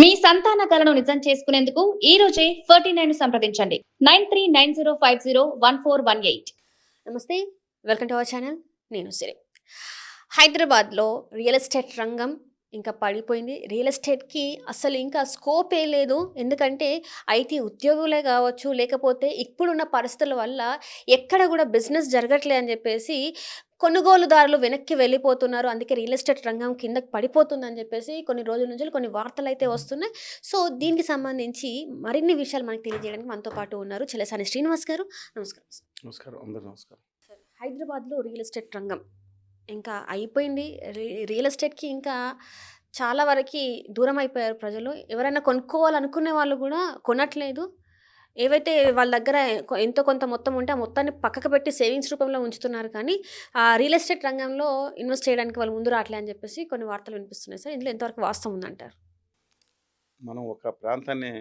మీ సంతాన కలను నిజం చేసుకునేందుకు ఈ రోజే 49 సంప్రదించండి 9390501418. నమస్తే, వెల్కమ్ టు అవర్ ఛానల్. నేను సిరి. హైదరాబాద్లో రియల్ ఎస్టేట్ రంగం ఇంకా పడిపోయింది. రియల్ ఎస్టేట్కి అసలు ఇంకా స్కోపే లేదు. ఎందుకంటే ఐటీ ఉద్యోగులే కావచ్చు, లేకపోతే ఇప్పుడున్న పరిస్థితుల వల్ల ఎక్కడ కూడా బిజినెస్ జరగట్లేదు అని చెప్పేసి కొనుగోలుదారులు వెనక్కి వెళ్ళిపోతున్నారు. అందుకే రియల్ ఎస్టేట్ రంగం కిందకి పడిపోతుందని చెప్పేసి కొన్ని రోజుల నుంచి కొన్ని వార్తలు అయితే వస్తున్నాయి. సో దీనికి సంబంధించి మరిన్ని విషయాలు మనకు తెలియజేయడానికి మనతో పాటు ఉన్నారు చెలసాని శ్రీనివాస్ గారు. నమస్కారం. నమస్కారం, అందరూ నమస్కారం. హైదరాబాద్లో రియల్ ఎస్టేట్ రంగం ఇంకా అయిపోయింది. రియల్ ఎస్టేట్కి ఇంకా చాలా వరకు దూరం అయిపోయారు ప్రజలు. ఎవరైనా కొనుక్కోవాలనుకునే వాళ్ళు కూడా కొనట్లేదు. ఏవైతే వాళ్ళ దగ్గర ఎంతో కొంత మొత్తం ఉంటే ఆ మొత్తాన్ని పక్కకు పెట్టి సేవింగ్స్ రూపంలో ఉంచుతున్నారు. కానీ ఆ రియల్ ఎస్టేట్ రంగంలో ఇన్వెస్ట్ చేయడానికి వాళ్ళు ముందు రావట్లే అని చెప్పేసి కొన్ని వార్తలు వినిపిస్తున్నాయి. సార్, ఇందులో ఎంతవరకు వాస్తవం ఉందంటారు? మనం ఒక ప్రాంతాన్ని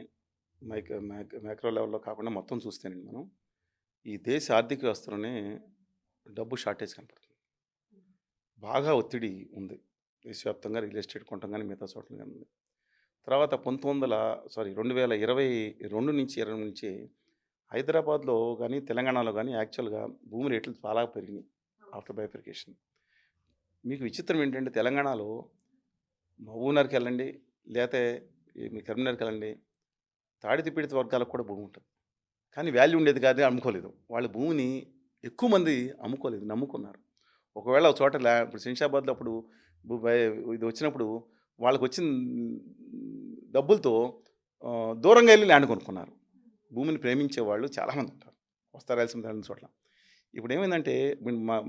మైక్రో లెవెల్లో కాకుండా మొత్తం చూస్తేనండి, మనం ఈ దేశ ఆర్థిక వ్యవస్థలోనే డబ్బు షార్టేజ్ కనపడుతుంది. బాగా ఒత్తిడి ఉంది దేశవ్యాప్తంగా, రియల్ ఎస్టేట్ కొనటం కానీ మిగతా చోట్ల కానీ ఉంది. తర్వాత 2022 నుంచి 20 నుంచి హైదరాబాద్లో కానీ తెలంగాణలో కానీ యాక్చువల్గా భూమి రేట్లు చాలా పెరిగినాయి ఆఫ్టర్ బైఫర్కేషన్. మీకు విచిత్రం ఏంటంటే, తెలంగాణలో మహబూబ్నగర్కి వెళ్ళండి, లేకపోతే మీ కరీంనగర్కి వెళ్ళండి, తాడితిపీడిత వర్గాలకు కూడా భూమి ఉంటుంది. కానీ వాల్యూ ఉండేది కాదు, అమ్ముకోలేదు. వాళ్ళ భూమిని ఎక్కువ మంది అమ్ముకోలేదు, నమ్ముకున్నారు. ఒకవేళ ఒక చోట ఇప్పుడు శంషాబాద్లో అప్పుడు ఇది వచ్చినప్పుడు వాళ్ళకి వచ్చిన డబ్బులతో దూరంగా వెళ్ళి ల్యాండ్ కొనుక్కున్నారు. భూమిని ప్రేమించే వాళ్ళు చాలామంది ఉంటారు వస్తారాల్సిన చోట్ల. ఇప్పుడు ఏమైందంటే,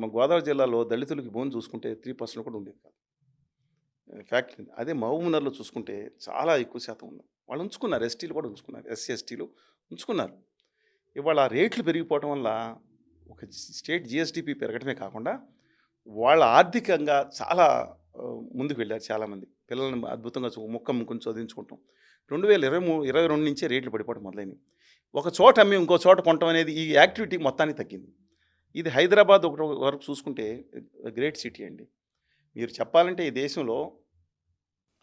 మా గోదావరి జిల్లాలో దళితులకి భూమి చూసుకుంటే 3% కూడా ఉండేది కాదు. ఫ్యాక్ట్. అదే మహబూబ్నగర్లో చూసుకుంటే చాలా ఎక్కువ శాతం ఉంది. వాళ్ళు ఉంచుకున్నారు, ఎస్టీలు కూడా ఉంచుకున్నారు, ఎస్సీ ఎస్టీలు ఉంచుకున్నారు. ఇవాళ రేట్లు పెరిగిపోవటం వల్ల ఒక స్టేట్ జిఎస్డిపి పెరగటమే కాకుండా వాళ్ళ ఆర్థికంగా చాలా ముందుకు వెళ్ళారు. చాలామంది పిల్లల్ని అద్భుతంగా ముక్క ముక్కుని చదివించుకుంటాం. 2022 నుంచే రేట్లు పడిపోవడం మొదలైనవి. ఒక చోట అమ్మి ఇంకో చోట కొనటం అనేది ఈ యాక్టివిటీ మొత్తానికి తగ్గింది. ఇది హైదరాబాద్ ఒకటి వరకు చూసుకుంటే గ్రేట్ సిటీ అండి. మీరు చెప్పాలంటే ఈ దేశంలో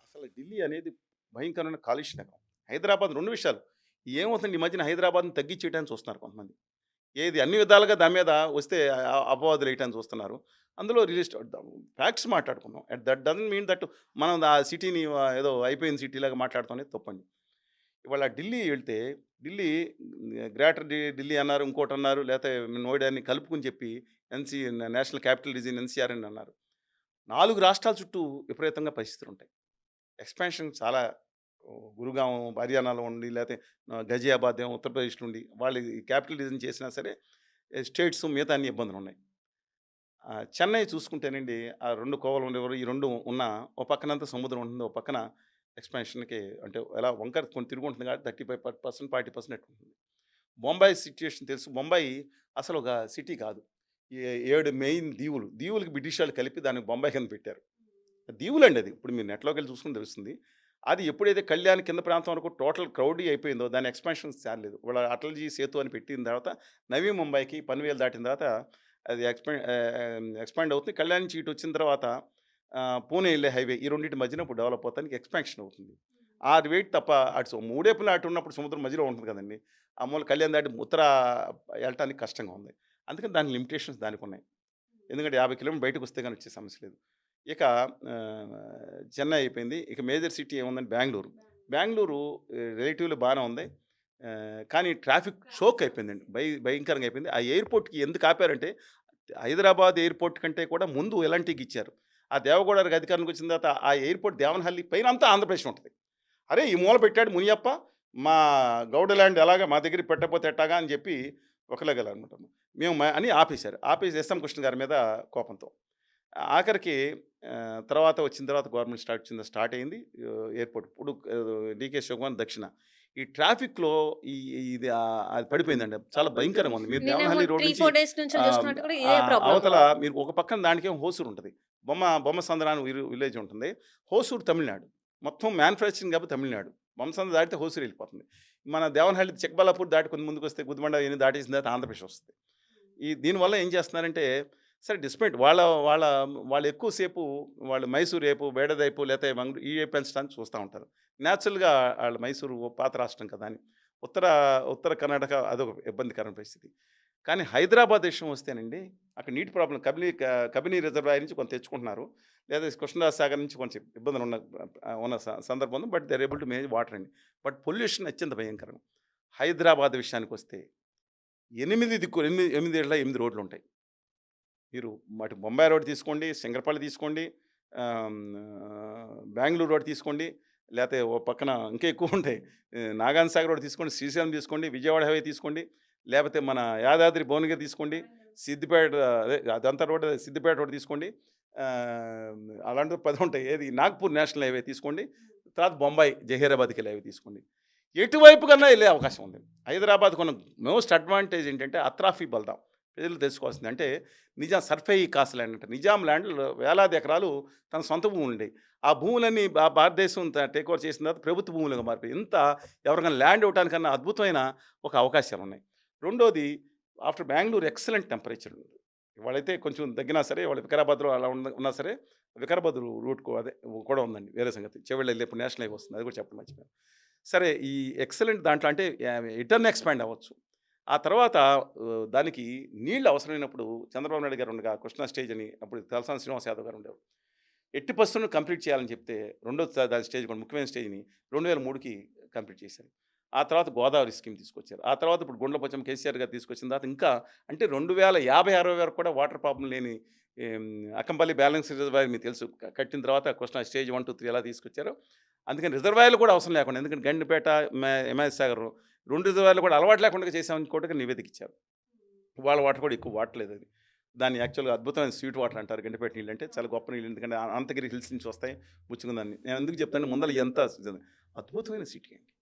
అసలు ఢిల్లీ అనేది భయంకరమైన కాలుష్య నగరం. హైదరాబాద్ 2 విషయాలు ఏమవుతుంది, ఈ మధ్యన హైదరాబాద్ని తగ్గించేయడానికి చూస్తున్నారు కొంతమంది. ఏది అన్ని విధాలుగా దాని మీద వస్తే అపవాదులు వేయటానికి చూస్తున్నారు. అందులో రిలీజ్ ఫ్యాక్ట్స్ మాట్లాడుకున్నాం. దట్ డజంట్ మీన్ దట్ మనం ఆ సిటీని ఏదో అయిపోయిన సిటీలాగా మాట్లాడుతానే తప్పండి. ఇవాళ ఢిల్లీ వెళ్తే ఢిల్లీ గ్రేటర్ ఢిల్లీ అన్నారు, ఇంకోటి అన్నారు, లేకపోతే నోయిడాని కలుపుకుని చెప్పి నేషనల్ క్యాపిటల్ రీజియన్ ఎన్సీఆర్ అని అన్నారు. 4 రాష్ట్రాల చుట్టూ విపరీతంగా పరిస్థితులు ఉంటాయి. ఎక్స్పాన్షన్ చాలా గురుగాం హర్యానాలో ఉండి, లేకపోతే గజియాబాద్ ఏమో ఉత్తరప్రదేశ్లో ఉండి వాళ్ళు క్యాపిటల్ రీజన్ చేసినా సరే స్టేట్స్ మిగతా అన్ని ఇబ్బందులు ఉన్నాయి. చెన్నై చూసుకుంటేనండి, ఆ 2 కోవలు ఉండేవారు. ఈ 2 ఉన్న ఓ పక్కనంతా సముద్రం ఉంటుంది, ఓ పక్కన ఎక్స్పాన్షన్కి అంటే ఎలా వంకర కొన్ని తిరుగుంటుంది కాబట్టి 35% 40% ఉంటుంది. బొంబాయి సిచ్యుయేషన్ తెలుసు. బొంబాయి అసలు ఒక సిటీ కాదు. 7 మెయిన్ దీవులకి బ్రిటిష్ వాళ్ళు కలిపి దానికి బొంబాయి కింద పెట్టారు. దీవులండి అది. ఇప్పుడు మీరు నెట్లోకి వెళ్ళి చూసుకుని తెలుస్తుంది. అది ఎప్పుడైతే కళ్యాణ్ కింద ప్రాంతం వరకు టోటల్ క్రౌడీ అయిపోయిందో దాని ఎక్స్పాన్షన్ చాలేదు. వాళ్ళ అటల్జీ సేతు అని పెట్టిన తర్వాత నవీ ముంబైకి పన్వేలు దాటిన తర్వాత అది ఎక్స్పాండ్ అవుతుంది. కళ్యాణ్ నుంచి ఇటు వచ్చిన తర్వాత పూణే వెళ్ళే హైవే, ఈ రెండింటి మధ్యన ఇప్పుడు డెవలప్ అవుతానికి ఎక్స్పాన్షన్ అవుతుంది. ఆ వెయిట్ తప్ప అటు మూడేపులు అటు ఉన్నప్పుడు సముద్రం మధ్యలో ఉంటుంది కదండి. ఆ మూల కళ్యాణ్ దాటి ఉత్తర వెళ్ళటానికి కష్టంగా ఉంది. అందుకని దాని లిమిటేషన్స్ దానికి ఉన్నాయి. ఎందుకంటే 50 కిలోమీటర్ బయటకు వస్తే కానీ వచ్చే సమస్య లేదు. ఇక చెన్నై అయిపోయింది. ఇక మేజర్ సిటీ ఏముందంటే బెంగళూరు రిలేటివ్లీ బాగానే ఉంది. కానీ ట్రాఫిక్ షోక్ అయిపోయిందండి, భయంకరంగా అయిపోయింది. ఆ ఎయిర్పోర్ట్కి ఎందుకు ఆపారంటే, హైదరాబాద్ ఎయిర్పోర్ట్ కంటే కూడా ముందు ఎలాంటికి ఇచ్చారు. ఆ దేవగౌడకి అధికారానికి వచ్చిన తర్వాత ఆ ఎయిర్పోర్ట్ దేవనహల్లి పైన అంతా ఆంధ్రప్రదేశ్ ఉంటుంది. అరే ఈ మూల పెట్టాడు మునియప్ప, మా గౌడ ల్యాండ్ ఎలాగా మా దగ్గర పెట్టకపోతే ఎట్టాగా అని చెప్పి ఒకలాగలనమాట మేము అని ఆపేసి ఎస్ఎం కృష్ణ గారి మీద కోపంతో. ఆఖరికి తర్వాత వచ్చిన తర్వాత గవర్నమెంట్ స్టార్ట్ అయింది ఎయిర్పోర్ట్. ఇప్పుడు డీకే శివకుమార్ దక్షిణ ఈ ట్రాఫిక్లో ఇది అది పడిపోయిందండి. చాలా భయంకరంగా ఉంది. మీరు దేవనహల్లి రోడ్ నుంచి అవతల మీరు ఒక పక్కన దానికేమో హోసూరు ఉంటుంది, బొమ్మ సంద్రాన్ని విలేజ్ ఉంటుంది. హోసూరు తమిళనాడు, మొత్తం మ్యానుఫ్యాక్చరింగ్ కాబట్టి తమిళనాడు. బొమ్మసంద్ర దాటితే హోసూరు వెళ్ళిపోతుంది. మన దేవనహల్లి చిక్కబల్లాపూర్ దాటి కొంత ముందుకు వస్తే గుదిబండ ఇవన్నీ దాటేసిన తర్వాత ఆంధ్రప్రదేశ్ వస్తుంది. దీనివల్ల ఏం చేస్తున్నారంటే, సరే డిస్పెంట్ వాళ్ళు ఎక్కువసేపు వాళ్ళు మైసూరు వైపు, బేడద వైపు లేకపోతే మంగళూరు ఈ వైపు పెంచడానికి చూస్తూ ఉంటారు. న్యాచురల్‌గా వాళ్ళు మైసూరు పాత రాష్ట్రం కదా అని. ఉత్తర ఉత్తర కర్ణాటక అదొక ఇబ్బందికరమైన పరిస్థితి. కానీ హైదరాబాద్ విషయం వస్తేనండి, అక్కడ నీటి ప్రాబ్లమ్ కబినీ రిజర్వాయర్ నుంచి కొంత తెచ్చుకుంటున్నారు. లేదా కృష్ణరాజ సాగర్ నుంచి కొంచెం ఇబ్బందులు ఉన్న సందర్భం ఉంది. But they are able to manage water అండి. బట్ పొల్యూషన్ అత్యంత భయంకరం. హైదరాబాద్ విషయానికొస్తే 8 రోడ్లుంటాయి. మీరు అటు బొంబాయి రోడ్ తీసుకోండి, సింగరపల్లి తీసుకోండి, బెంగుళూరు రోడ్ తీసుకోండి, లేకపోతే ఓ పక్కన ఇంకా ఎక్కువ ఉంటాయి. నాగార్జున సాగర్ రోడ్ తీసుకోండి, శ్రీశైలం తీసుకోండి, విజయవాడ హైవే తీసుకోండి, లేకపోతే మన యాదాద్రి భువనగిరి తీసుకోండి, సిద్దిపేట అదంతా రోడ్ సిద్దిపేట రోడ్ తీసుకోండి. అలాంటివి 10 ఉంటాయి. ఏది నాగ్పూర్ నేషనల్ హైవే తీసుకోండి, తర్వాత బొంబాయి జహీరాబాద్కి వెళ్ళే హైవే తీసుకోండి. ఎటువైపు కన్నా వెళ్ళే అవకాశం ఉంది. హైదరాబాద్ కొన్న మోస్ట్ అడ్వాంటేజ్ ఏంటంటే అత్రాఫీ బల్దాం. ప్రజలు తెలుసుకోవాల్సింది అంటే నిజాం సర్ఫేయి కాస్ ల్యాండ్ అంటే నిజాం ల్యాండ్లో వేలాది ఎకరాలు తన సొంత భూములు ఉండేవి. ఆ భూములన్నీ భారతదేశం టేక్ ఓవర్ చేసిన తర్వాత ప్రభుత్వ భూములుగా మారిపోయి ఎవరికైనా ల్యాండ్ ఇవ్వడానికన్నా అద్భుతమైన ఒక అవకాశాలు ఉన్నాయి. రెండోది ఆఫ్టర్ బెంగళూరు ఎక్సలెంట్ టెంపరేచర్ ఉంది. ఇవాళైతే కొంచెం తగ్గినా సరే వాళ్ళ వికారాబాద్లో అలా ఉన్నా సరే వికారాబాద్ రూట్ అదే కూడా ఉందండి. వేరే సంగతి చెవిళ్ళ వెళ్ళేప్పుడు నేషనల్ హైవే వస్తుంది, అది కూడా చెప్పడం మర్చిపోయాను. సరే ఈ ఎక్సలెంట్ దాంట్లో అంటే రిటర్న్ ఎక్స్పాండ్ అవ్వచ్చు. ఆ తర్వాత దానికి నీళ్ళు అవసరమైనప్పుడు చంద్రబాబు నాయుడు గారు ఉండగా కృష్ణా స్టేజ్ అని అప్పుడు తలసాని శ్రీనివాస్ యాదవ్ గారు ఉండేవారు. ఎట్టి పరిస్థితులను కంప్లీట్ చేయాలని చెప్తే రెండో దాని స్టేజ్ కూడా ముఖ్యమైన స్టేజ్ని 2003కి కంప్లీట్ చేశారు. ఆ తర్వాత గోదావరి స్కీమ్ తీసుకొచ్చారు. ఆ తర్వాత ఇప్పుడు గుండ్లపోచమ్మ కేసీఆర్ గారు తీసుకొచ్చిన తర్వాత ఇంకా అంటే 2050-60 వరకు కూడా వాటర్ ప్రాబ్లం లేని అక్కంపల్లి బ్యాలెన్స్ రిజర్వాయర్ మీకు తెలుసు కట్టిన తర్వాత కృష్ణా స్టేజ్ 1, 2, 3 ఎలా తీసుకొచ్చారో అందుకని రిజర్వాయర్లు కూడా అవసరం లేకుండా, ఎందుకంటే గండిపేట, ఎంఎస్ సాగర్ 2 రిజర్వాయర్లు కూడా అలవాటు లేకుండా చేసామని కూడా నివేదిక ఇచ్చారు. వాళ్ళ వాటర్ కూడా ఎక్కువ వాడలేదు. అది దాన్ని యాక్చువల్గా అద్భుతమైన స్వీట్ వాటర్ అంటారు. గండిపేట నీళ్ళు అంటే చాలా గొప్ప నీళ్ళు, ఎందుకంటే అనంతగిరి హిల్స్ నుంచి వస్తాయి పుచ్చుకుందాన్ని. నేను ఎందుకు చెప్తాను, ముందర ఎంత అద్భుతమైన సిటీ అండి.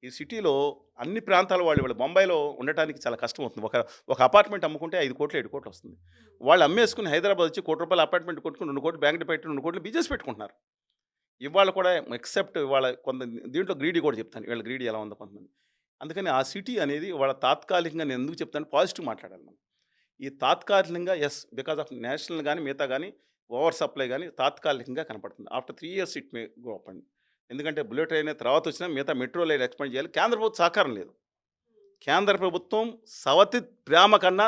ఈ సిటీలో అన్ని ప్రాంతాల వాళ్ళు బొంబాయిలో ఉండటానికి చాలా కష్టం అవుతుంది. ఒక అపార్ట్మెంట్ అమ్ముకుంటే 5 కోట్లు 7 కోట్లు వస్తుంది. వాళ్ళు అమ్మేసుకుని హైదరాబాద్ వచ్చి ₹1,00,00,000 అపార్ట్మెంట్ కొట్టుకుని 2 కోట్లు బ్యాంక్ డిపాజిట్ 2 కోట్లు బిజినెస్ పెట్టుకుంటున్నారు. ఇవాళ కూడా ఎక్సెప్ట్ ఇవాళ కొంత దీంట్లో గ్రీడీ కూడా చెప్తాను, వీళ్ళ గ్రీడీ ఎలా ఉందో కొంతమంది. అందుకని ఆ సిటీ అనేది వాళ్ళ తాత్కాలికంగా నేను ఎందుకు చెప్తాను, పాజిటివ్ మాట్లాడాలి మనం. ఈ తాత్కాలికంగా బికాస్ ఆఫ్ నేషనల్ కానీ మిగతా కానీ ఓవర్ సప్లై కానీ తాత్కాలికంగా కనపడుతుంది. After 3 years it may go up అండి. ఎందుకంటే బుల్లెట్ ట్రైన్ తర్వాత వచ్చినా మిగతా మెట్రో లైన్ ఎక్స్పాండ్ చేయాలి. కేంద్ర ప్రభుత్వం సహకారం లేదు. కేంద్ర ప్రభుత్వం సవతి ప్రేమ కన్నా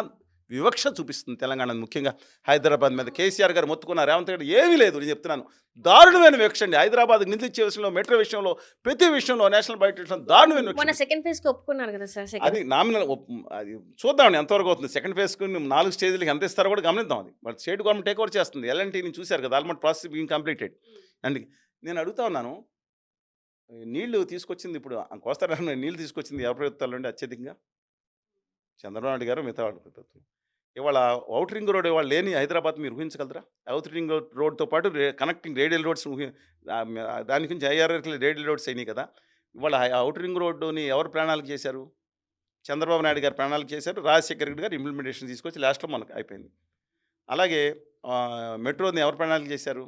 వివక్ష చూపిస్తుంది తెలంగాణ, ముఖ్యంగా హైదరాబాద్ మీద. కేసీఆర్ గారు మొత్తుకున్న రేవంత్ రెడ్డి ఏమీ లేదు. నేను చెప్తున్నాను, దారుణమైన వివక్ష అండి. హైదరాబాద్ నిధులిచ్చే విషయంలో, మెట్రో విషయంలో, ప్రతి విషయంలో, నేషనల్ బయట విషయంలో దారుణమైన మన వివక్ష. సెకండ్ ఫేజ్ కి ఒప్పుకున్నారు కదా సార్. అది నామినల్ అది చూద్దామండి ఎంతవరకు అవుతుంది. సెకండ్ ఫేజ్కి 4 స్టేజ్లకి ఎంత ఇస్తారో కూడా గమనిద్దాం. అది మరి స్టేట్ గవర్నమెంట్ టేక్ ఓవర్ చేస్తుంది. ఎల్ఎన్టీ నేను చూశారు కదా, almost process being completed. And నేను అడుగుతా ఉన్నాను, నీళ్లు తీసుకొచ్చింది ఇప్పుడు కోస్తారా నీళ్ళు తీసుకొచ్చింది ఎవరి ప్రభుత్వాలు అండి అత్యధికంగా? చంద్రబాబు నాయుడు గారు, మిగతా వాళ్ళ ప్రభుత్వం. ఇవాళ ఔటర్ రింగ్ రోడ్ ఇవాళ లేని హైదరాబాద్ మీరు ఊహించగలరా? ఔటర్ రింగ్ రోడ్తో పాటు కనెక్టింగ్ రేడియల్ రోడ్స్ దాని గురించి ఐఆర్ఆర్కి రేడియల్ రోడ్స్ అయినాయి కదా. ఇవాళ ఔటర్ రింగ్ రోడ్డుని ఎవరు ప్రణాళిక చేశారు? చంద్రబాబు నాయుడు గారు ప్రణాళిక చేశారు, రాజశేఖర్ రెడ్డి గారు ఇంప్లిమెంటేషన్ తీసుకొచ్చి లాస్ట్లో మనకు అయిపోయింది. అలాగే మెట్రోని ఎవరు ప్రణాళిక చేశారు?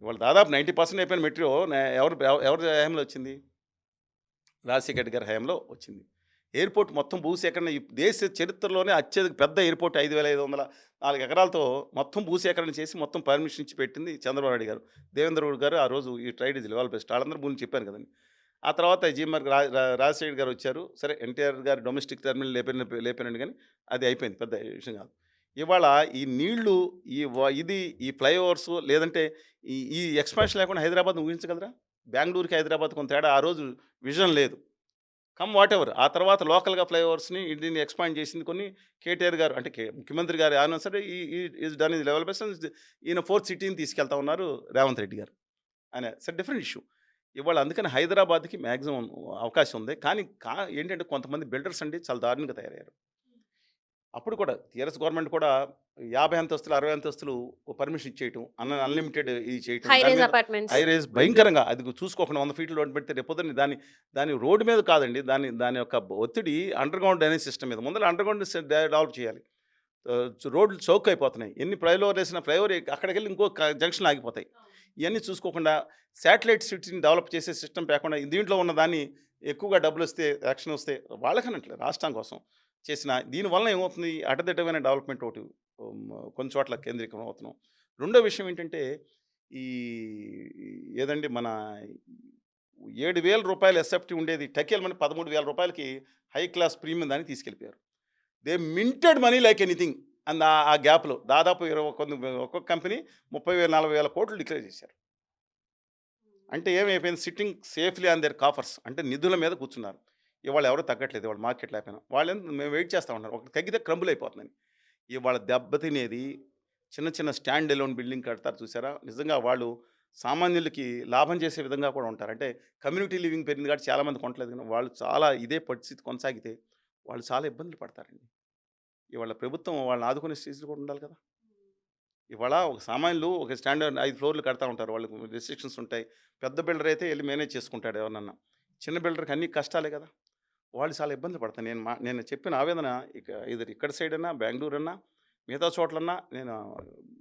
ఇవాళ దాదాపు 90% అయిపోయిన మెట్రో ఎవరి హయాంలో వచ్చింది? రాజశేఖర్ రెడ్డి గారి హయాంలో వచ్చింది. ఎయిర్పోర్ట్ మొత్తం భూసేకరణ ఈ దేశ చరిత్రలోనే అత్యధిక పెద్ద ఎయిర్పోర్ట్ 5,504 ఎకరాలతో మొత్తం భూసేకరణ చేసి మొత్తం పర్మిషన్ ఇచ్చి పెట్టింది చంద్రబాబు నాయుడు గారు. దేవేంద్ర గౌడ్ గారు ఆ రోజు ఈ ట్రైడ్ ఇస్ లెవెల్ బెస్ట్ వాళ్ళందరూ భూమిని చెప్పాను కదండి. ఆ తర్వాత జిఎంఆర్ రాజశేఖర్ గారు వచ్చారు. సరే ఎన్టీఆర్ గారు డొమెస్టిక్ టెర్మినల్ లేపినండి, కానీ అది అయిపోయింది, పెద్ద విషయం కాదు. ఇవాళ ఈ నీళ్లు ఈ ఫ్లైఓవర్స్ లేదంటే ఈ ఎక్స్పాన్షన్ లేకుండా హైదరాబాద్ ఊహించగలరా? బెంగళూరుకి హైదరాబాద్ కొంత తేడా. ఆ రోజు విజన్ లేదు. వాట్ ఎవర్ ఆ తర్వాత లోకల్గా ఫ్లైఓవర్స్ని ఇండియన్ ఎక్స్పాండ్ చేసింది కొన్ని కేటీఆర్ గారు, అంటే ముఖ్యమంత్రి గారు ఆయన సరే is done is level best. ఈయన 4th సిటీని తీసుకెళ్తా ఉన్నారు రేవంత్ రెడ్డి గారు. ఆయన సరే డిఫరెంట్ ఇష్యూ. ఇవాళ అందుకని హైదరాబాద్కి మ్యాక్సిమం అవకాశం ఉంది. కానీ ఏంటంటే కొంతమంది బిల్డర్స్ అండి చాలా దారుణంగా తయారయ్యారు. అప్పుడు కూడా టీఆర్ఎస్ గవర్నమెంట్ కూడా 50 అంతస్తులు 60 అంతస్తులు పర్మిషన్ ఇచ్చేయటం, అన్లిమిటెడ్ ఇది చేయటం, high rise apartments, high rise భయంకరంగా అది చూసుకోకుండా 100 ఫీట్లు రోడ్డు పెడితే రేపొద్దున దాని రోడ్డు మీద కాదండి, దాని యొక్క ఒత్తిడి అండర్ గ్రౌండ్ డ్రైనేజ్ సిస్టమ్ మీద. ముందర అండర్ గ్రౌండ్ డెవలప్ చేయాలి. రోడ్లు చౌక్ అయిపోతున్నాయి. ఎన్ని ఫ్లైఓవర్ వేసిన ఫ్లైఓవర్ అక్కడికి వెళ్ళి ఇంకో జంక్షన్ ఆగిపోతాయి. ఇవన్నీ చూసుకోకుండా శాటిలైట్ సిటీని డెవలప్ చేసే సిస్టమ్ లేకుండా దీంట్లో ఉన్న దాన్ని ఎక్కువగా డబ్బులు వస్తే యాక్షన్ వస్తే వాళ్ళకనట్లేదు రాష్ట్రం కోసం చేసిన దీనివల్ల ఏమవుతుంది, అటదిట్టమైన డెవలప్మెంట్ ఒకటి కొన్ని చోట్ల కేంద్రీకరం అవుతున్నాం. రెండో విషయం ఏంటంటే ఈ ఏదండి మన రూ. 7,000 ఎస్ఎఫ్టీ ఉండేది టకెల్మని రూ. 13,000కి హై క్లాస్ ప్రీమియం దానికి తీసుకెళ్ళిపోయారు. They minted money like anything and ఆ గ్యాప్లో దాదాపు ఒక్కొక్క కంపెనీ 30,000 40,000 కోట్లు డిక్లేర్ చేశారు. అంటే ఏమైపోయింది, సిట్టింగ్ సేఫ్లీ ఆన్ దేర్ కాఫర్స్, అంటే నిధుల మీద కూర్చున్నారు. ఇవాళ ఎవరు తగ్గట్లేదు, ఇవాళ మార్కెట్ లేకపోయినా వాళ్ళు మేము వెయిట్ చేస్తూ ఉన్నారు, ఒకటి తగ్గితే క్రంబుల్ అయిపోతుందని. ఇవాళ దెబ్బతినేది చిన్న చిన్న స్టాండ్ ఎలోన్ బిల్డింగ్ కడతారు చూసారా, నిజంగా వాళ్ళు సామాన్యులకి లాభం చేసే విధంగా కూడా ఉంటారు. అంటే కమ్యూనిటీ లివింగ్ పెరిగింది కాబట్టి చాలామంది కొనట్లేదు, కానీ వాళ్ళు చాలా ఇదే పరిస్థితి కొనసాగితే వాళ్ళు చాలా ఇబ్బందులు పడతారండి. ఇవాళ ప్రభుత్వం వాళ్ళని ఆదుకునే స్టేజ్లో కూడా ఉండాలి కదా. ఇవాళ ఒక సామాన్యులు ఒక స్టాండర్డ్ 5 ఫ్లోర్లు కడతా ఉంటారు, వాళ్ళకి రెస్ట్రిక్షన్స్ ఉంటాయి. పెద్ద బిల్డర్ అయితే వెళ్ళి మేనేజ్ చేసుకుంటాడు ఎవరన్నా, చిన్న బిల్డర్కి అన్ని కష్టాలే కదా. వాళ్ళు చాలా ఇబ్బంది పడతారు. నేను చెప్పిన ఆవేదన ఇక్కడ సైడ్ అన్నా బెంగళూరు అన్నా మిగతా చోట్లన్నా నేను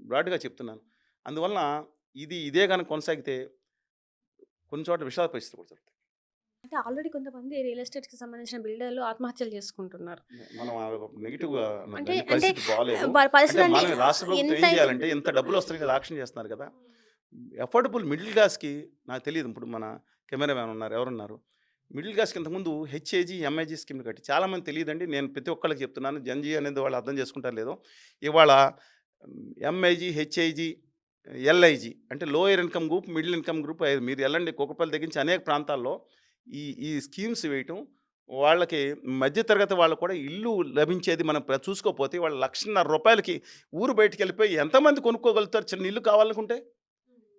బ్రాడ్గా చెప్తున్నాను. అందువలన ఇదే కనుక కొనసాగితే కొన్ని చోట్ల విషాద పరిస్థితి కూడా జరుగుతాయి. అంటే ఆల్రెడీ కొంతమంది రియల్ ఎస్టేట్‌కి సంబంధించిన బిల్డర్లు ఆత్మహత్యలు చేసుకుంటున్నారు. మనం నెగిటివ్గా అంటే పరిస్థితి బాగాలేదు. వారి అంటే పరిస్థితులన్నీ మన రాష్ట్ర ప్రభుత్వం ఏం ఎంత చేయాలంటే ఇంత డబ్బులు వస్తాయి కదా ఆక్షన్ చేస్తున్నారు కదా, అఫోర్డబుల్ మిడిల్ క్లాస్కి. నాకు తెలియదు, ఇప్పుడు మన కెమెరామ్యాన్ ఉన్నారు, ఎవరున్నారు మిడిల్ క్లాస్కి ఇంతకుముందు హెచ్ఏజీ ఎంఐజీ స్కీమ్లు కట్టి చాలామంది తెలియదండి. నేను ప్రతి ఒక్కళ్ళకి చెప్తున్నాను, జన్జీ అనేది వాళ్ళు అర్థం చేసుకుంటారు లేదో. ఇవాళ ఎంఐజీ హెచ్ఐజీ ఎల్ఐజీ అంటే lower income group middle income group, మీరు వెళ్ళండి కుక్కపల్లి తగ్గించి అనేక ప్రాంతాల్లో ఈ స్కీమ్స్ వేయటం, వాళ్ళకి మధ్యతరగతి వాళ్ళకు కూడా ఇల్లు లభించేది మనం చూసుకోకపోతే వాళ్ళు రూ. 1,50,000కి ఊరు బయటికి వెళ్ళిపోయి ఎంతమంది కొనుక్కోగలుగుతారు చిన్న ఇల్లు కావాలనుకుంటే.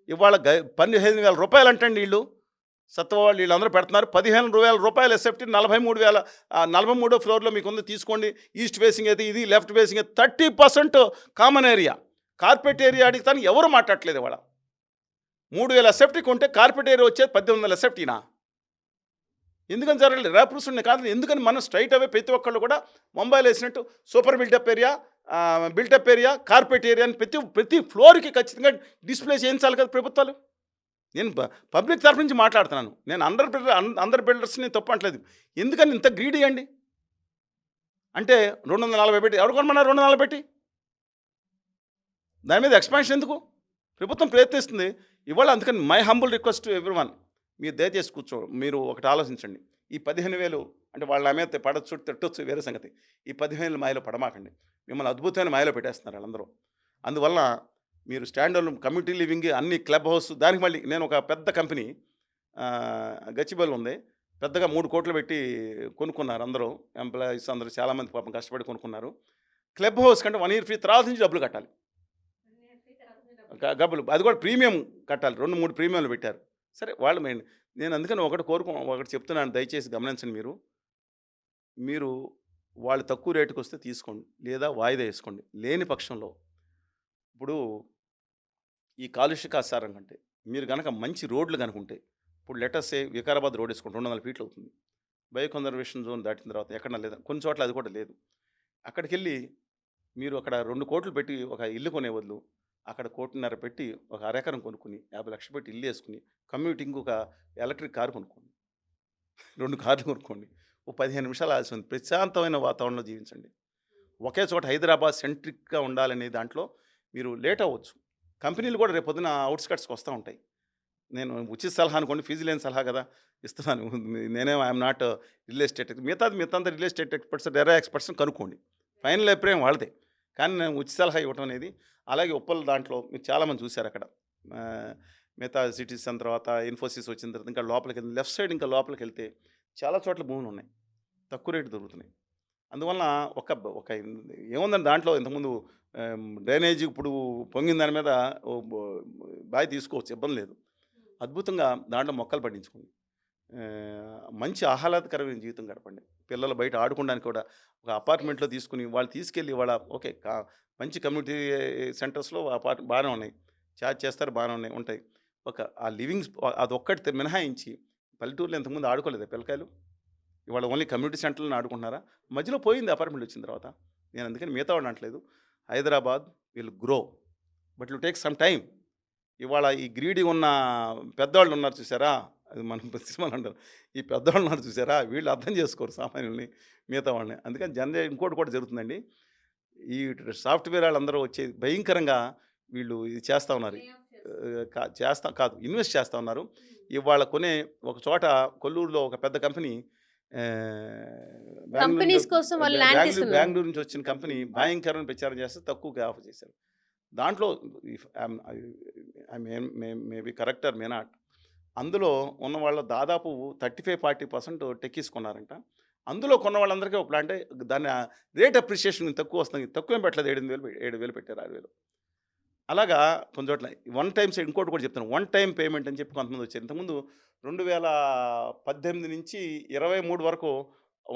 ఇవాళ 15,000 అంటండి ఇల్లు సత్వ వాళ్ళు వీళ్ళందరూ పెడుతున్నారు. 15,000 ఎస్ఎఫ్టీ 43వ ఫ్లోర్లో మీకు ఉంది తీసుకోండి. ఈస్ట్ ఫేసింగ్ అయితే ఇది, లెఫ్ట్ ఫేసింగ్ అయితే 30% కామన్ ఏరియా. కార్పెట్ ఏరియా అడిగితాను ఎవరు మాట్లాడట్లేదు. ఇవాళ 3,000 ఎస్ఎఫ్టీ కొంటే కార్పెట్ ఏరియా వచ్చేది 18,000 ఎస్ఎఫ్టీనా? ఎందుకని జరగలేదు? రేపర్స్ ఉన్నాయి కాదు, ఎందుకని మనం స్ట్రైట్ అవే ప్రతి ఒక్కళ్ళు కూడా ముంబైలో వేసినట్టు super buildup area carpet area అని ప్రతి ఫ్లోర్కి ఖచ్చితంగా డిస్ప్లే చేయించాలి కదా ప్రభుత్వాలు. నేను పబ్లిక్ తరఫు నుంచి మాట్లాడుతున్నాను. నేను అందరు బిల్డర్స్ని తప్పు అంటలేదు. ఎందుకని ఇంత గ్రీడీ అండి? అంటే 240 పెట్టి ఎవరు కొనమన్నారు? 240 పెట్టి దాని మీద ఎక్స్పాన్షన్ ఎందుకు? ప్రభుత్వం ప్రయత్నిస్తుంది ఇవాళ. అందుకని my humble request to everyone, మీరు దయచేసి మీరు ఒకటి ఆలోచించండి. ఈ 15,000 అంటే వాళ్ళ మీద పడచ్చు తిట్టొచ్చు వేరే సంగతి. ఈ 15,000 మాయలో పడమాకండి. మిమ్మల్ని అద్భుతమైన మాయలో పెట్టేస్తున్నారు వాళ్ళందరూ. అందువల్ల మీరు స్టాండర్డ్ కమ్యూనిటీ లివింగ్ అన్ని క్లబ్ హౌస్ దానికి మళ్ళీ నేను ఒక పెద్ద కంపెనీ గచ్చిబౌలి ఉంది, పెద్దగా 3 కోట్లు పెట్టి కొనుక్కున్నారు. అందరూ ఎంప్లాయీస్ అందరూ చాలామంది పాపం కష్టపడి కొనుక్కున్నారు. క్లబ్ హౌస్ కంటే 1 year ఫ్రీ, తర్వాత నుంచి డబ్బులు కట్టాలి. డబ్బులు అది కూడా ప్రీమియం కట్టాలి. 2-3 ప్రీమియంలు పెట్టారు. సరే వాళ్ళు నేను అందుకని ఒకటి చెప్తున్నాను, దయచేసి గమనించండి. మీరు వాళ్ళు తక్కువ రేటుకి వస్తే తీసుకోండి, లేదా వాయిదా వేసుకోండి. లేని పక్షంలో ఇప్పుడు ఈ కాలుష్య కాసారం కంటే మీరు కనుక మంచి రోడ్లు కనుకుంటే, ఇప్పుడు లెటర్సే వికారాబాద్ రోడ్ వేసుకోండి, 200 ఫీట్లు అవుతుంది. బయో కన్జర్వేషన్ జోన్ దాటిన తర్వాత ఎక్కడన్నా లేదా, కొన్ని చోట్ల అది కూడా లేదు. అక్కడికి వెళ్ళి మీరు అక్కడ 2 కోట్లు పెట్టి ఒక ఇల్లు కొనే బదులు అక్కడ 1.5 కోట్లు పెట్టి ఒక అరెకరం కొనుక్కుని 50 లక్షలు పెట్టి ఇల్లు వేసుకుని కమ్యూటింగ్ ఒక ఎలక్ట్రిక్ కారు కొనుక్కోండి, 2 కార్లు కొనుక్కోండి. ఓ 15 నిమిషాలు ఆలస్యం, ప్రశాంతమైన వాతావరణంలో జీవించండి. ఒకే చోట హైదరాబాద్ సెంట్రిక్గా ఉండాలనే దాంట్లో మీరు లేట్ అవ్వచ్చు. కంపెనీలు కూడా రేపు పొద్దున అవుట్స్కట్స్కి వస్తూ ఉంటాయి. నేను ఉచిత సలహా అనుకోండి, ఫీజు లేని సలహా కదా ఇస్తున్నాను. ఐఎమ్ నాట్ రియల్ ఎస్టేట్, మిగతా రియల్ ఎస్టేట్ ఎక్స్పర్ట్స్ ఎక్స్పర్ట్స్ని కనుక్కోండి, ఫైనల్ అభిప్రాయం వాళ్ళదే. కానీ నేను ఉచిత సలహా ఇవ్వటం అనేది. అలాగే ఉప్పల్ దాంట్లో మీరు చాలామంది చూశారు, అక్కడ మిగతా సిటీస్ అన్న తర్వాత ఇన్ఫోసిస్ వచ్చిన తర్వాత ఇంకా లోపలికి వెళ్తే లెఫ్ట్ సైడ్ ఇంకా లోపలికి వెళ్తే చాలా చోట్ల భూములు ఉన్నాయి, తక్కువ రేటు దొరుకుతున్నాయి. అందువలన ఒక ఏముందని దాంట్లో ఇంతకుముందు డ్రైనేజ్ ఇప్పుడు పొంగిన దాని మీద బావి తీసుకోవచ్చు, ఇబ్బంది లేదు. అద్భుతంగా దాంట్లో మొక్కలు పండించుకోండి, మంచి ఆహ్లాదకరమైన జీవితం గడపండి. పిల్లలు బయట ఆడుకోవడానికి కూడా ఒక అపార్ట్మెంట్లో తీసుకుని వాళ్ళు తీసుకెళ్ళి వాళ్ళ ఓకే మంచి కమ్యూనిటీ సెంటర్స్లో బాగానే ఉన్నాయి, ఛార్జ్ చేస్తారు, బాగానే ఉంటాయి. ఆ లివింగ్ అదొక్కటి మినహాయించి పల్లెటూరులో ఇంతకుముందు ఆడుకోలేదు పిల్లకాయలు, ఇవాళ ఓన్లీ కమ్యూనిటీ సెంటర్లను ఆడుకుంటున్నారా? మధ్యలో పోయింది అపార్ట్మెంట్ వచ్చిన తర్వాత. నేను అందుకని మిగతా వాడిని అనట్లేదు. Hyderabad will grow, but will take some time. ఇవాళ ఈ గ్రీడీ ఉన్న పెద్దవాళ్ళు ఉన్నారు చూసారా, అది మనం సినిమాలు అంటారు, ఈ పెద్దవాళ్ళు ఉన్నారు చూసారా, వీళ్ళు అర్థం చేసుకోరు సామాన్యుల్ని, మిగతా వాళ్ళని. అందుకని ఇంకోటి కూడా జరుగుతుందండి. ఈ సాఫ్ట్వేర్ వాళ్ళందరూ వచ్చి భయంకరంగా వీళ్ళు ఇది చేస్తూ ఉన్నారు. కాదు, ఇన్వెస్ట్ చేస్తూ ఉన్నారు. ఇవాళ కొనే ఒక చోట కొల్లూరులో ఒక పెద్ద కంపెనీ, కంపెనీస్ కోసం వాళ్ళు ల్యాండ్ తీసుకున్నారు. బెంగళూరు నుంచి వచ్చిన కంపెనీ భయంకరమైన ప్రచారం చేస్తే తక్కువగా ఆఫర్ చేశారు. దాంట్లో maybe correct or may not, అందులో ఉన్న వాళ్ళ దాదాపు 35-40% టెక్కీస్ కొన్నారంట. అందులో కొన్న వాళ్ళందరికీ ఒక అంటే దాని రేట్ అప్రిషియేషన్ తక్కువ వస్తుంది. తక్కువ ఏం పెట్టలేదు, 7,000 పెట్టారు, 6,000. అలాగా కొన్ని చోట్ల వన్ టైం ఇంకోటి కూడా చెప్తాను, వన్ టైం పేమెంట్ అని చెప్పి కొంతమంది వచ్చారు. ఇంతకుముందు 2018 నుంచి 23 వరకు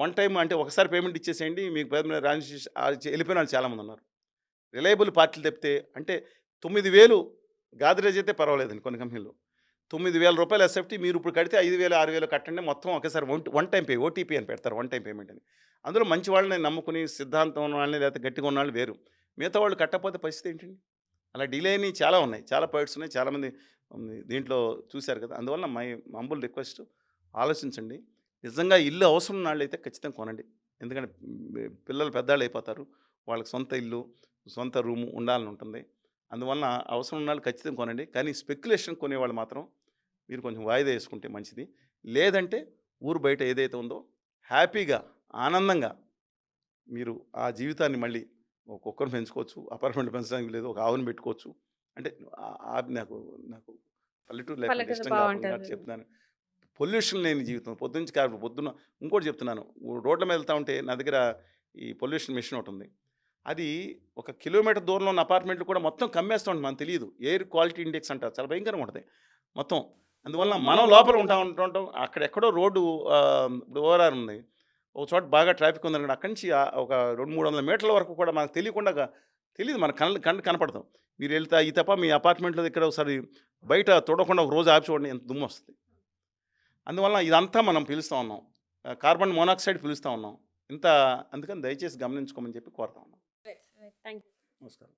వన్ టైం అంటే ఒకసారి పేమెంట్ ఇచ్చేసేయండి మీకు వెళ్ళిపోయిన వాళ్ళు చాలామంది ఉన్నారు. రిలయబుల్ పార్టీలు తప్పితే అంటే 9,000 గాద్రేజ్ అయితే పర్వాలేదండి. కొన్ని కంపెనీలు 9,000 రూపాయలు ఎస్ఎఫ్టీ మీరు ఇప్పుడు కడితే 5,000 6,000 కట్టండి, మొత్తం ఒకేసారి వన్ టైం పే, ఓటీపీ అని పెడతారు, వన్ టైం పేమెంట్ అని. అందులో మంచి వాళ్ళని నమ్ముకుని సిద్ధాంతం ఉన్న వాళ్ళని లేకపోతే గట్టిగా ఉన్న వాళ్ళు వేరు, మిగతా వాళ్ళు కట్టకపోతే పరిస్థితి ఏంటండి? అలా డిలే అయినవి చాలా ఉన్నాయి, చాలా పాయింట్స్ ఉన్నాయి, చాలామంది దీంట్లో చూశారు కదా. అందువల్ల మై హంబుల్ రిక్వెస్ట్, ఆలోచించండి. నిజంగా ఇల్లు అవసరం ఉన్న వాళ్ళు అయితే ఖచ్చితంగా కొనండి. ఎందుకంటే పిల్లలు పెద్దవాళ్ళు అయిపోతారు, వాళ్ళకి సొంత ఇల్లు సొంత రూము ఉండాలని ఉంటుంది. అందువలన అవసరం ఉన్న వాళ్ళు ఖచ్చితంగా కొనండి. కానీ స్పెక్యులేషన్ కొనేవాళ్ళు మాత్రం మీరు కొంచెం వాయిదా వేసుకుంటే మంచిది. లేదంటే ఊరు బయట ఏదైతే ఉందో హ్యాపీగా ఆనందంగా మీరు ఆ జీవితాన్ని మళ్ళీ ఒక కుక్కను పెంచుకోవచ్చు, అపార్ట్మెంట్ పెంచడానికి లేదు, ఒక ఆవును పెట్టుకోవచ్చు. అంటే నాకు నాకు పల్లెటూరు లైఫ్ అంటే పల్లెటూరు ఇష్టం కాబట్టి బాగుంటది. చెప్తున్నాను. పొల్యూషన్ లేని జీవితం పొద్దున్నుంచి పొద్దున్న. ఇంకోటి చెప్తున్నాను, రోడ్ల మీద వెళ్తా ఉంటే నా దగ్గర ఈ పొల్యూషన్ మిషన్ ఒకటి ఉంది. అది 1 కిలోమీటర్ దూరంలో ఉన్న అపార్ట్మెంట్లు కూడా మొత్తం కమ్మేస్తూ ఉంటుంది, మనకు తెలియదు. ఎయిర్ క్వాలిటీ ఇండెక్స్ అంటారు, చాలా భయంకరంగా ఉంటుంది మొత్తం. అందువల్ల మనం లోపల ఉంటుంటాం. అక్కడెక్కడో రోడ్డు ఇప్పుడు ఓఆర్ఆర్ ఉంది, ఒక చోట బాగా ట్రాఫిక్ ఉందనుకోండి, అక్కడి నుంచి ఒక 200-300 మీటర్ల వరకు కూడా మనకు తెలియకుండా తెలియదు, మన కళ్ళు కనపడతాం. మీరు వెళ్తా ఈ తప్ప మీ అపార్ట్మెంట్లో దగ్గర ఒకసారి బయట చూడకుండా ఒక రోజు ఆపి చూడండి, ఎంత దుమ్ము వస్తుంది. అందువల్ల ఇదంతా మనం పీలుస్తూ ఉన్నాం, కార్బన్ మోనాక్సైడ్ పీలుస్తూ ఉన్నాం ఇంత. అందుకని దయచేసి గమనించుకోమని చెప్పి కోరుతా ఉన్నాం. Thank you. నమస్కారం.